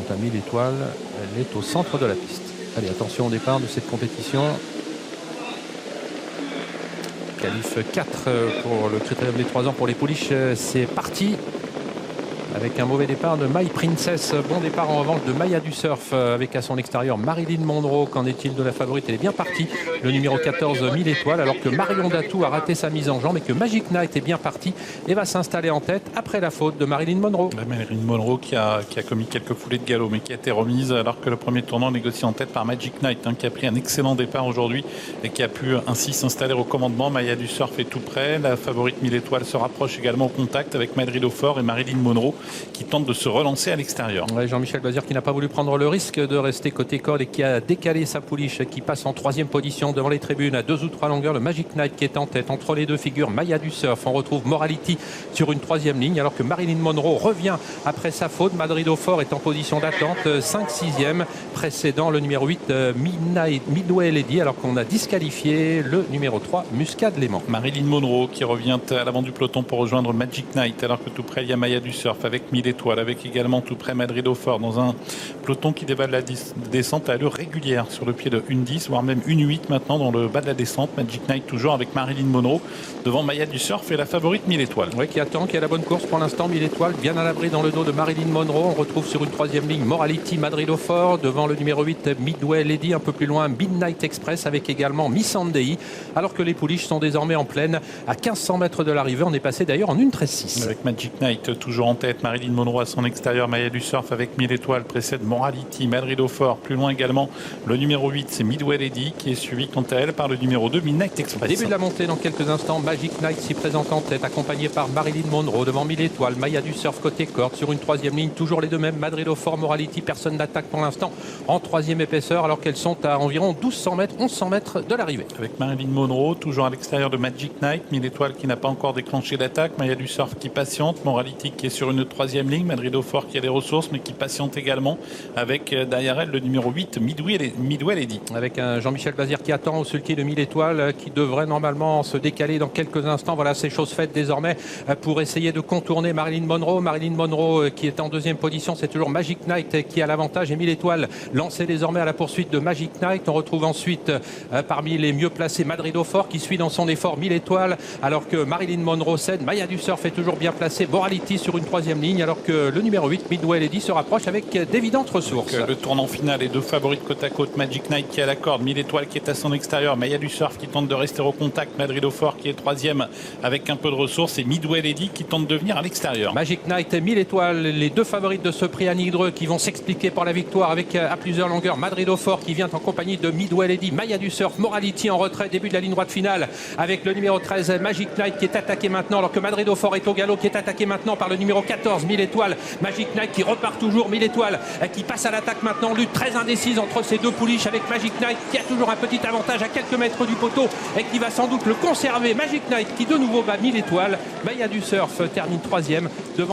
Quant à 1000 étoiles, elle est au centre de la piste. Allez, attention au départ de cette compétition. Qualif 4 pour le critérium des 3 ans pour les pouliches. C'est parti. Avec un mauvais départ de My Princess. Bon départ en revanche de Maya du Surf avec à son extérieur Marilyn Monroe. Qu'en est-il de la favorite? Elle est bien partie. Le numéro 14, 1000 étoiles. Alors que Marion Datou a raté sa mise en jambe et que Magic Knight est bien parti et va s'installer en tête après la faute de Marilyn Monroe. Marilyn Monroe qui a commis quelques foulées de galop mais qui a été remise alors que le premier tournant négocié en tête par Magic Knight qui a pris un excellent départ aujourd'hui et qui a pu ainsi s'installer au commandement. Maya du Surf est tout près. La favorite 1000 étoiles se rapproche également au contact avec Madrid Aufort et Marilyn Monroe qui tente de se relancer à l'extérieur. Ouais, Jean-Michel Bazir qui n'a pas voulu prendre le risque de rester côté corde et qui a décalé sa pouliche qui passe en 3e position devant les tribunes à 2 ou 3 longueurs. Le Magic Knight qui est en tête. Entre les deux figures Maya du Surf. On retrouve Morality sur une 3e ligne alors que Marilyn Monroe revient après sa faute. Madrid Aufort est en position d'attente 5-6e précédant le numéro 8 Midway Lady alors qu'on a disqualifié le numéro 3 Muscade Léman. Marilyn Monroe qui revient à l'avant du peloton pour rejoindre Magic Knight alors que tout près il y a Maya du Surf avec 1000 étoiles avec également tout près Madrid Aufort dans un peloton qui débat de la descente à allure régulière sur le pied de 1,10 voire même 1,8 maintenant dans le bas de la descente. Magic Knight toujours avec Marilyn Monroe devant Maya du Surf et la favorite 1000 étoiles. Oui, qui attend, qui a la bonne course pour l'instant. 1000 étoiles bien à l'abri dans le dos de Marilyn Monroe. On retrouve sur une 3e ligne Morality Madrid Aufort devant le numéro 8 Midway Lady. Un peu plus loin Midnight Express avec également Miss Andy alors que les pouliches sont désormais en pleine à 1500 mètres de l'arrivée. On est passé d'ailleurs en 1,13,6. Avec Magic Knight toujours en tête, Marilyn Monroe à son extérieur, Maya du Surf avec 1000 étoiles précède Morality, Madrid Aufort. Plus loin également le numéro 8 c'est Midway Lady qui est suivi quant à elle par le numéro 2 Midnight Express. Début de la montée dans quelques instants. Magic Knight s'y présente en tête accompagné par Marilyn Monroe devant 1000 étoiles. Maya du Surf côté corde sur une 3e ligne. Toujours les deux mêmes Madrid Aufort, Morality. Personne n'attaque pour l'instant en 3e épaisseur alors qu'elles sont à environ 1200 mètres, 1100 mètres de l'arrivée. Avec Marilyn Monroe toujours à l'extérieur de Magic Knight. 1000 étoiles qui n'a pas encore déclenché d'attaque. Maya du Surf qui patiente. Morality qui est sur une 3e ligne. Madrid Aufort qui a des ressources mais qui patiente également avec derrière elle le numéro 8 Midway Lady. Avec un Jean-Michel Bazir qui attend au sulky de 1000 étoiles qui devrait normalement se décaler dans quelques instants. Voilà, c'est chose faite désormais pour essayer de contourner Marilyn Monroe. Marilyn Monroe qui est en 2e position, c'est toujours Magic Knight qui a l'avantage et 1000 étoiles lancé désormais à la poursuite de Magic Knight. On retrouve ensuite parmi les mieux placés Madrid Aufort qui suit dans son effort 1000 étoiles alors que Marilyn Monroe cède. Maya du Surf est toujours bien placée. Morality sur une 3e ligne alors que le numéro 8 Midway Lady se rapproche avec d'évidentes ressources. Le tournant final et deux favorites côte à côte. Magic Knight qui a la corde, 1000 étoiles qui est à son extérieur. Maya du Surf qui tente de rester au contact. Madrid Aufort qui est 3e avec un peu de ressources et Midway Lady qui tente de venir à l'extérieur. Magic Knight et 1000 étoiles, les deux favorites de ce prix à Nidreux qui vont s'expliquer par la victoire avec à plusieurs longueurs. Madrid Aufort qui vient en compagnie de Midway Lady. Maya du Surf, Morality en retrait, début de la ligne droite finale avec le numéro 13 Magic Knight qui est attaqué maintenant alors que Madrid Aufort est au galop qui est attaqué maintenant par le numéro 14 1000 étoiles. Magic Knight qui repart toujours, 1000 étoiles qui passe à l'attaque maintenant. Lutte très indécise entre ces deux pouliches avec Magic Knight qui a toujours un petit avantage à quelques mètres du poteau et qui va sans doute le conserver. Magic Knight qui de nouveau bat 1000 étoiles. Maya du Surf termine 3e devant